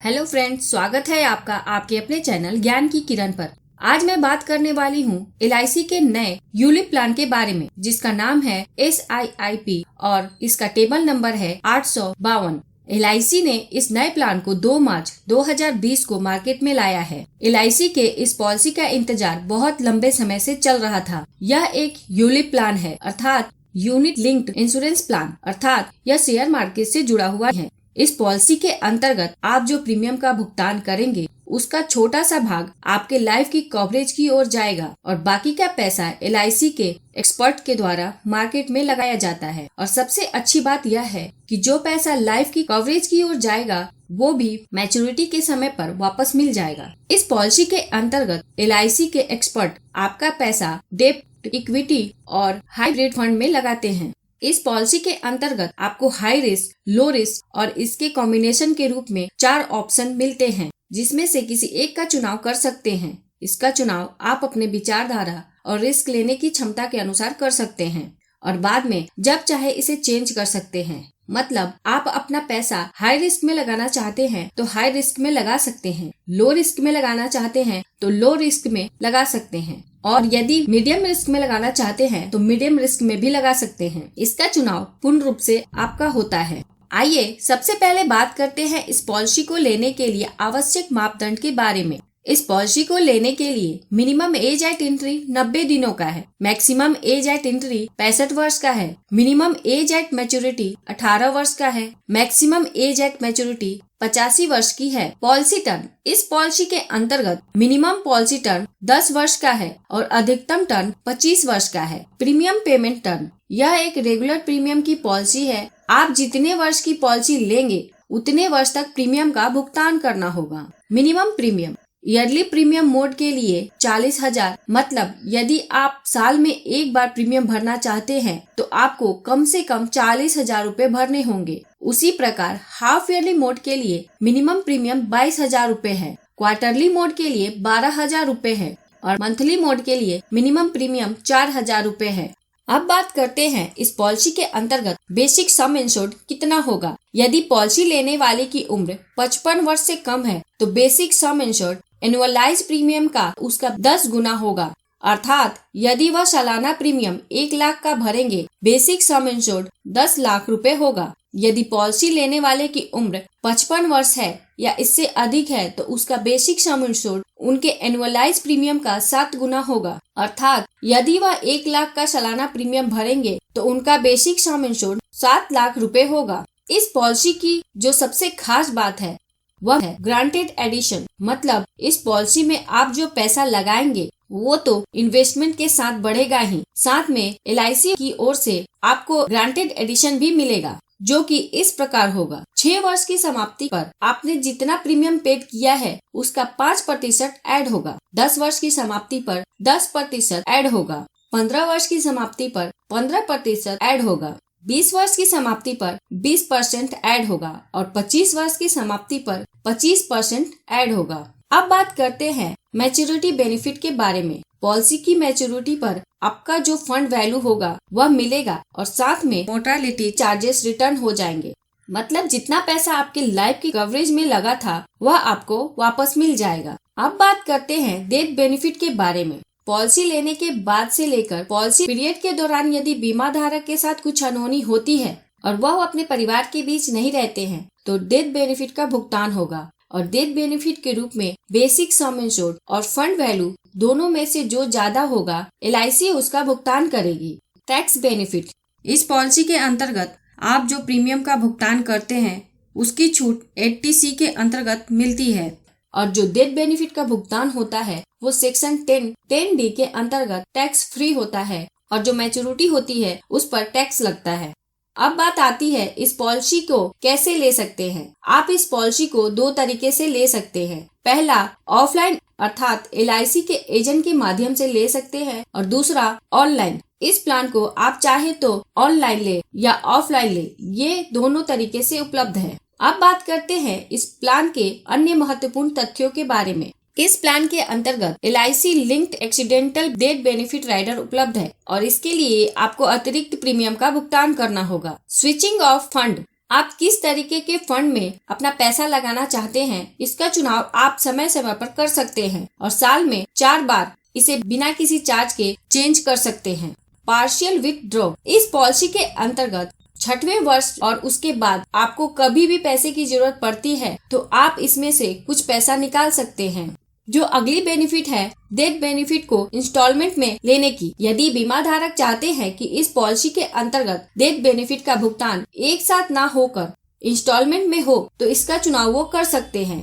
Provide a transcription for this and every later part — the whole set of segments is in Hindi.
हेलो फ्रेंड्स, स्वागत है आपका आपके अपने चैनल ज्ञान की किरण पर। आज मैं बात करने वाली हूँ LIC के नए यूलिप प्लान के बारे में, जिसका नाम है SIIP और इसका टेबल नंबर है 852। LIC ने इस नए प्लान को 2 मार्च 2020 को मार्केट में लाया है। LIC के इस पॉलिसी का इंतजार बहुत लंबे समय से चल रहा था। यह एक यूलिप प्लान है, अर्थात यूनिट लिंक्ड इंश्योरेंस प्लान, अर्थात यह शेयर मार्केट से जुड़ा हुआ है। इस पॉलिसी के अंतर्गत आप जो प्रीमियम का भुगतान करेंगे उसका छोटा सा भाग आपके लाइफ की कवरेज की ओर जाएगा और बाकी का पैसा LIC के एक्सपर्ट के द्वारा मार्केट में लगाया जाता है। और सबसे अच्छी बात यह है कि जो पैसा लाइफ की कवरेज की ओर जाएगा वो भी मैच्योरिटी के समय पर वापस मिल जाएगा। इस पॉलिसी के अंतर्गत LIC के एक्सपर्ट आपका पैसा डेब्ट, इक्विटी और हाइब्रिड फंड में लगाते हैं। इस पॉलिसी के अंतर्गत आपको हाई रिस्क, लो रिस्क और इसके कॉम्बिनेशन के रूप में 4 ऑप्शन मिलते हैं, जिसमें से किसी एक का चुनाव कर सकते हैं। इसका चुनाव आप अपने विचारधारा और रिस्क लेने की क्षमता के अनुसार कर सकते हैं और बाद में जब चाहे इसे चेंज कर सकते हैं। मतलब आप अपना पैसा हाई रिस्क में लगाना चाहते हैं तो हाई रिस्क में लगा सकते हैं, लो रिस्क में लगाना चाहते हैं तो लो रिस्क में लगा सकते हैं और यदि मीडियम रिस्क में लगाना चाहते हैं तो मीडियम रिस्क में भी लगा सकते हैं। इसका चुनाव पूर्ण रूप से आपका होता है। आइए सबसे पहले बात करते हैं इस पॉलिसी को लेने के लिए आवश्यक मापदंड के बारे में। इस पॉलिसी को लेने के लिए मिनिमम एज एट एंट्री 90 दिनों का है, मैक्सिमम एज एट एंट्री 65 वर्ष का है, मिनिमम एज एट मैच्योरिटी 18 वर्ष का है, मैक्सिमम एज एट मैच्योरिटी 85 वर्ष की है। पॉलिसी टर्म, इस पॉलिसी के अंतर्गत मिनिमम पॉलिसी टर्म 10 वर्ष का है और अधिकतम टर्म 25 वर्ष का है। प्रीमियम पेमेंट टर्म, यह एक रेगुलर प्रीमियम की पॉलिसी है। आप जितने वर्ष की पॉलिसी लेंगे उतने वर्ष तक प्रीमियम का भुगतान करना होगा। Minimum premium, yearly premium mode के लिए 40,000, मतलब यदि आप साल में एक बार प्रीमियम भरना चाहते हैं तो आपको कम से कम 40,000 रूपए भरने होंगे। उसी प्रकार हाफ ईयरली मोड के लिए मिनिमम प्रीमियम 22,000 रूपए है, क्वार्टरली मोड के लिए 12,000 रूपए है और मंथली मोड के लिए मिनिमम प्रीमियम 4,000 रूपए है। अब बात करते हैं इस पॉलिसी के अंतर्गत बेसिक सम इंश्योर्ड कितना होगा। यदि पॉलिसी लेने वाले की उम्र 55 वर्ष से कम है तो basic sum insured annualise premium का उसका 10 गुना होगा, अर्थात यदि वह सालाना प्रीमियम 1 लाख का भरेंगे, बेसिक सम इंश्योर्ड 10 लाख रुपए होगा। यदि पॉलिसी लेने वाले की उम्र 55 वर्ष है या इससे अधिक है तो उसका बेसिक सम इंश्योर्ड उनके एनुअलाइज प्रीमियम का 7 गुना होगा, अर्थात यदि वह 1 लाख का सालाना प्रीमियम भरेंगे तो उनका बेसिक सम इंश्योर्ड 7 लाख रुपए होगा। इस पॉलिसी की जो सबसे खास बात है वह है ग्रांटेड एडिशन, मतलब इस पॉलिसी में आप जो पैसा लगाएंगे वो तो इन्वेस्टमेंट के साथ बढ़ेगा ही, साथ में LIC की ओर से आपको ग्रांटेड एडिशन भी मिलेगा, जो कि इस प्रकार होगा। 6 वर्ष की समाप्ति पर आपने जितना प्रीमियम पेड किया है उसका 5% ऐड होगा, 10 वर्ष की समाप्ति पर 10% ऐड होगा, 15 वर्ष की समाप्ति पर 15% ऐड होगा, 20 वर्ष की समाप्ति पर 20% ऐड होगा और 25 वर्ष की समाप्ति पर 25% ऐड होगा। अब बात करते हैं मैच्योरिटी बेनिफिट के बारे में। पॉलिसी की मैच्योरिटी पर आपका जो फंड वैल्यू होगा वह मिलेगा और साथ में मोर्टालिटी चार्जेस रिटर्न हो जाएंगे, मतलब जितना पैसा आपके लाइफ की कवरेज में लगा था वह आपको वापस मिल जाएगा। अब बात करते हैं डेथ बेनिफिट के बारे में। पॉलिसी लेने के बाद से लेकर पॉलिसी पीरियड के दौरान यदि बीमा धारक के साथ कुछ अनहोनी होती है और वह अपने परिवार के बीच नहीं रहते हैं तो डेथ बेनिफिट का भुगतान होगा और डेथ बेनिफिट के रूप में बेसिक सम इंश्योर्ड और फंड वैल्यू दोनों में से जो ज्यादा होगा LIC उसका भुगतान करेगी। टैक्स बेनिफिट, इस पॉलिसी के अंतर्गत आप जो प्रीमियम का भुगतान करते हैं उसकी छूट 80C के अंतर्गत मिलती है और जो डेथ बेनिफिट का भुगतान होता है वो सेक्शन 10D के अंतर्गत टैक्स फ्री होता है और जो मैच्योरिटी होती है उस पर टैक्स लगता है। अब बात आती है इस पॉलिसी को कैसे ले सकते हैं। आप इस पॉलिसी को 2 तरीके से ले सकते हैं। पहला ऑफलाइन, अर्थात LIC के एजेंट के माध्यम से ले सकते हैं और दूसरा ऑनलाइन। इस प्लान को आप चाहे तो ऑनलाइन ले या ऑफलाइन ले, ये दोनों तरीके से उपलब्ध है। अब बात करते हैं इस प्लान के अन्य महत्वपूर्ण तथ्यों के बारे में। इस प्लान के अंतर्गत LIC linked accidental death benefit rider उपलब्ध है और इसके लिए आपको अतिरिक्त प्रीमियम का भुगतान करना होगा। स्विचिंग ऑफ फंड, आप किस तरीके के फंड में अपना पैसा लगाना चाहते हैं, इसका चुनाव आप समय समय पर कर सकते हैं और साल में 4 बार इसे बिना किसी चार्ज के चेंज कर सकते हैं। पार्शियल विथड्रॉ, इस पॉलिसी के अंतर्गत 6वें वर्ष और उसके बाद आपको कभी भी पैसे की जरूरत पड़ती है तो आप इसमें से कुछ पैसा निकाल सकते हैं। जो अगली बेनिफिट है डेथ बेनिफिट को इंस्टॉलमेंट में लेने की। यदि बीमा धारक चाहते हैं कि इस पॉलिसी के अंतर्गत डेथ बेनिफिट का भुगतान एक साथ ना होकर इंस्टॉलमेंट में हो तो इसका चुनाव वो कर सकते हैं।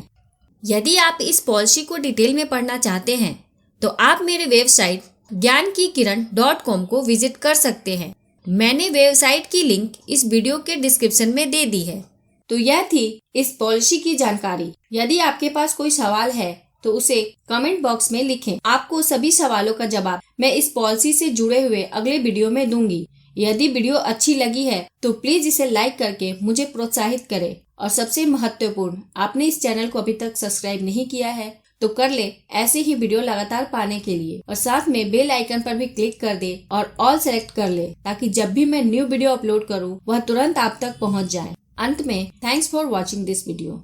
यदि आप इस पॉलिसी को डिटेल में पढ़ना चाहते हैं तो आप मेरे वेबसाइट ज्ञानकीकिरण.com को विजिट कर सकते हैं। मैंने वेबसाइट की लिंक इस वीडियो के डिस्क्रिप्शन में दे दी है। तो यह थी इस पॉलिसी की जानकारी। यदि आपके पास कोई सवाल है तो उसे कमेंट बॉक्स में लिखें। आपको सभी सवालों का जवाब मैं इस पॉलिसी से जुड़े हुए अगले वीडियो में दूंगी। यदि वीडियो अच्छी लगी है तो प्लीज इसे लाइक करके मुझे प्रोत्साहित करें और सबसे महत्वपूर्ण, आपने इस चैनल को अभी तक सब्सक्राइब नहीं किया है तो कर ले ऐसे ही वीडियो लगातार पाने के लिए, और साथ में बेल आइकन पर भी क्लिक कर दे और ऑल सेलेक्ट कर ले ताकि जब भी मैं न्यू वीडियो अपलोड करूं वह तुरंत आप तक पहुंच जाए। अंत में thanks for watching this video.